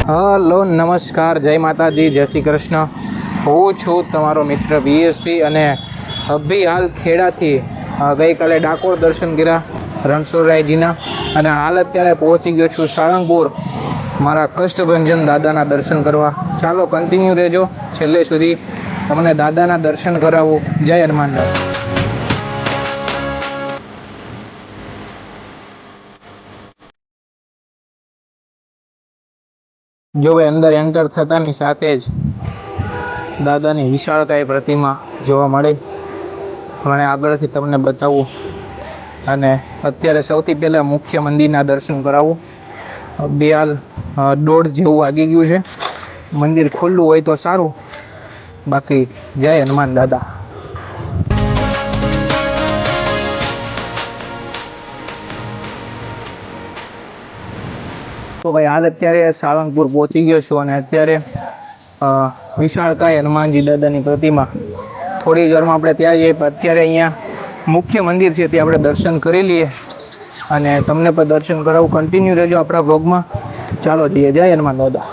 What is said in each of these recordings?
Hello, નમસ્કાર, જય માતાજી, જય શ્રી કૃષ્ણ. હું છું તમારો મિત્ર બીએસપી અને અભી હાલ ખેડાથી ગઈકાલે ડાકોર દર્શન કર્યા રણછોડરાયજીના અને હાલ અત્યારે પહોંચી ગયો છું સાળંગપુર મારા કષ્ટભંજન દાદાના દર્શન કરવા. ચાલો કન્ટિન્યુ રહેજો છેલ્લે સુધી, તમને દાદાના દર્શન કરાવું. જય હનુમાન દાદા. જો ભાઈ અંદર એન્ટર થતાની સાથે જ દાદાની વિશાળકાય પ્રતિમા જોવા મળે. મને આગળથી તમને બતાવું અને અત્યારે સૌથી પહેલાં મુખ્ય મંદિરના દર્શન કરાવું. બે હાલ 1:30 જેવું વાગી ગયું છે. મંદિર ખુલ્લું હોય તો સારું, બાકી જય હનુમાન દાદા. તો ભાઈ હાલ અત્યારે સાળંગપુર પહોંચી ગયો છું અને અત્યારે વિશાળકાય હનુમાનજી દાદાની પ્રતિમા થોડી વારમાં આપણે ત્યાં જઈએ. અત્યારે અહીંયા મુખ્ય મંદિર છે ત્યાં આપણે દર્શન કરી લઈએ અને તમને પણ દર્શન કરાવું. કન્ટિન્યુ રહેજો આપણા વ્લોગમાં. ચાલો જઈએ. જય હનુમાન દાદા.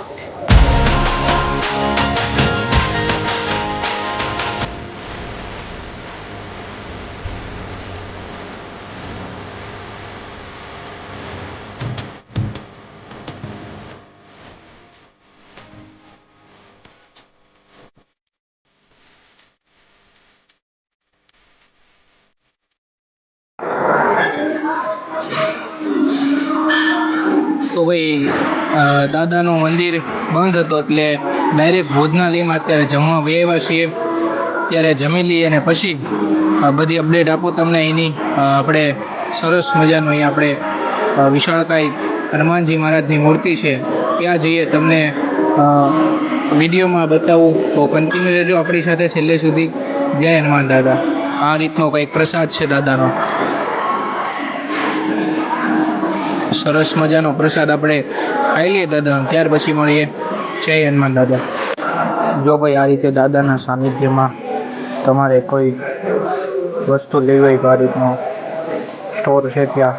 તો ભાઈ દાદાનું મંદિર બંધ હતો એટલે ડાયરેક્ટ ભોજનાલયમાં અત્યારે જમવા આવ્યા છીએ. ત્યારે જમી લઈએ અને પછી બધી અપડેટ આપું તમને. એની આપણે સરસ મજાનું અહીં આપણે વિશાળકાય હનુમાનજી મહારાજની મૂર્તિ છે ત્યાં જઈએ, તમને વિડીયોમાં બતાવું. તો કન્ટિન્યુ રહેજો આપણી સાથે છેલ્લે સુધી. જય હનુમાન દાદા. આ રીતનો કંઈક પ્રસાદ છે દાદાનો. સરસ મજાનો પ્રસાદ આપણે ખાઈ લઈએ દાદાનો, ત્યાર પછી મળીએ. જય હનુમાન દાદા. જો ભાઈ આ રીતે દાદાના સાનિધ્યમાં તમારે કોઈ વસ્તુ લેવી હોય તો આ રીતનો સ્ટોર છે, ત્યાં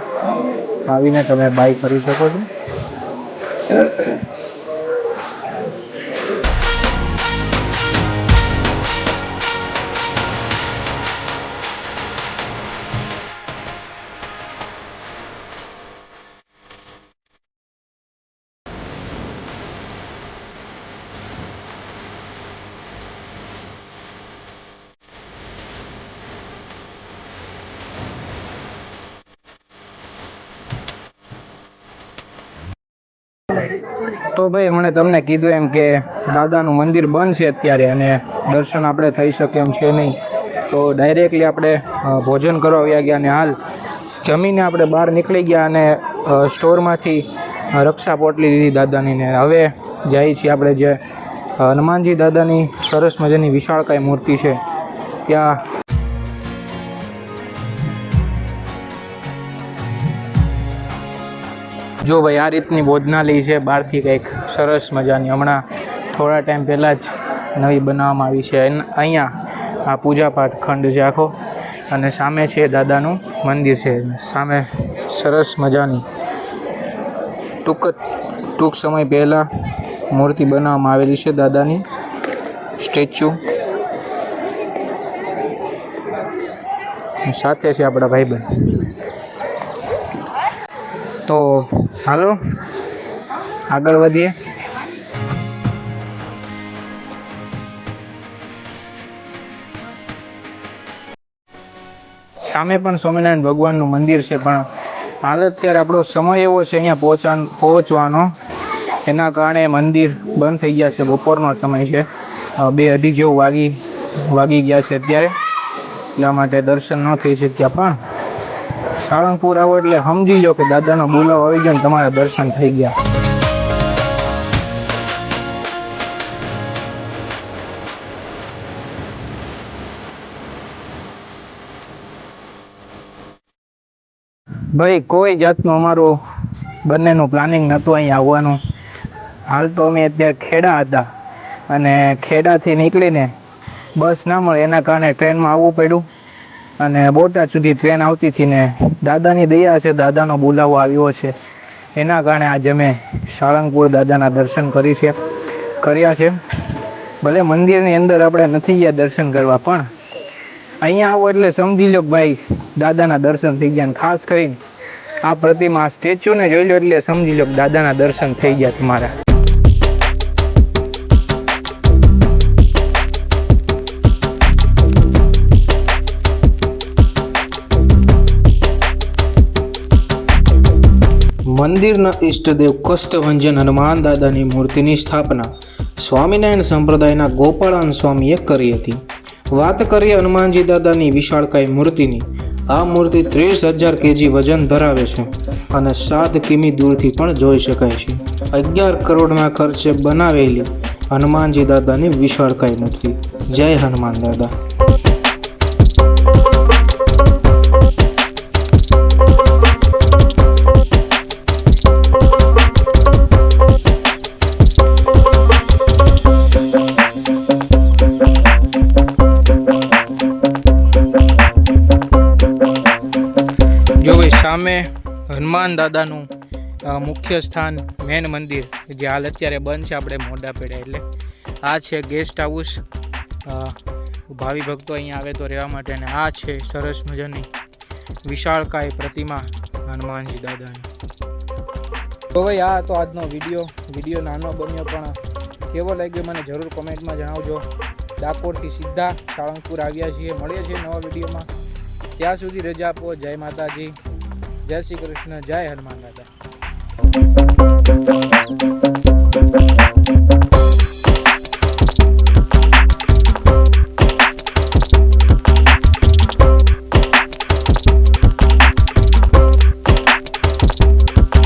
આવીને તમે બાય કરી શકો છો. તો ભાઈ મને તમને કીધું એમ કે દાદાનું મંદિર બંધ છે અત્યારે અને દર્શન આપણે થઈ શકે એમ છે નહીં. તો ડાયરેક્ટલી આપણે ભોજન કરવા આવ્યા ગયા અને હાલ જમીને આપણે બહાર નીકળી ગયા અને સ્ટોરમાંથી રક્ષા પોટલી લીધી દાદાની. ને હવે જઈએ છીએ આપણે જે હનુમાનજી દાદાની સરસ મજાની વિશાળકાય મૂર્તિ છે ત્યાં. જો ભાઈ આ રીતની ભોજનાલય છે બહારથી કંઈક સરસ મજાની, હમણાં થોડા ટાઈમ પહેલાં જ નવી બનાવવામાં આવી છે. અહીંયા આ પૂજાપાઠ ખંડ છે આખો અને સામે છે દાદાનું મંદિર છે. સામે સરસ મજાની ટૂંક સમય પહેલાં મૂર્તિ બનાવવામાં આવેલી છે દાદાની, સ્ટેચ્યુ. સાથે છે આપણા ભાઈબંધ. તો હાલો આગળ વધીએ. સામે પણ સ્વામિનારાયણ ભગવાનનું મંદિર છે, પણ હાલ અત્યારે આપણો સમય એવો છે અહીંયા પહોંચવાનો, એના કારણે મંદિર બંધ થઈ ગયા છે. બપોરનો સમય છે, 2-2:30 જેવું વાગી ગયા છે અત્યારે, એટલા માટે દર્શન ન થઈ શક્યા. પણ સાળંગપુર આવો એટલે સમજી લો કે દાદાનો બોલાવો આવી ગયો ને તમારા દર્શન થઈ ગયા. ભાઈ કોઈ જાતનું અમારું બંનેનું પ્લાનિંગ નહોતું અહીં આવવાનું. હાલ તો અમે અત્યારે ખેડા હતા અને ખેડાથી નીકળીને બસ ના મળે એના કારણે ટ્રેનમાં આવવું પડ્યું અને બોટાદ સુધી ટ્રેન આવતી હતી ને દાદાની દયા છે, દાદાનો બોલાવો આવ્યો છે એના કારણે આજે અમે સાળંગપુર દાદાના દર્શન કર્યા છે. ભલે મંદિરની અંદર આપણે નથી ગયા દર્શન કરવા, પણ અહીંયા આવો એટલે સમજી લો ભાઈ દાદાના દર્શન થઈ ગયા. ખાસ કરીને આ પ્રતિમા સ્ટેચ્યુને જોઈ લો એટલે સમજી લો દાદાના દર્શન થઈ ગયા તમારા. મંદિરના ઈષ્ટદેવ કષ્ટભંજન હનુમાન દાદાની મૂર્તિની સ્થાપના સ્વામિનારાયણ સંપ્રદાયના ગોપાળાન સ્વામીએ કરી હતી. વાત કરીએ હનુમાનજી દાદાની વિશાળકાય મૂર્તિની. આ મૂર્તિ 30,000 kg વજન ધરાવે છે અને 7 કિમી દૂરથી પણ જોઈ શકાય છે. 11 કરોડના ખર્ચે બનાવેલી હનુમાનજી દાદાની વિશાળકાય મૂર્તિ. જય હનુમાન દાદા. જો ભાઈ સામે હનુમાન દાદાનું મુખ્ય સ્થાન મેન મંદિર જે હાલ અત્યારે બંધ છે આપણે મોઢા પેડા, એટલે આ છે ગેસ્ટ હાઉસ. ભાવિ ભક્તો અહીંયા આવે તો રહેવા માટે. અને આ છે સરસ મજાની વિશાળકાય પ્રતિમા હનુમાનજી દાદાની. તો ભાઈ આ તો આજનો વિડીયો નાનો બન્યો, પણ કેવો લાગ્યો મને જરૂર કોમેન્ટમાં જણાવજો. ડાકોરથી સીધા સાળંગપુર આવ્યા છીએ. મળીએ છીએ નવા વિડીયોમાં. ત્યાં સુધી રજા આપો. જય માતાજી, જય શ્રી કૃષ્ણ, જય હનુમાન દાદા.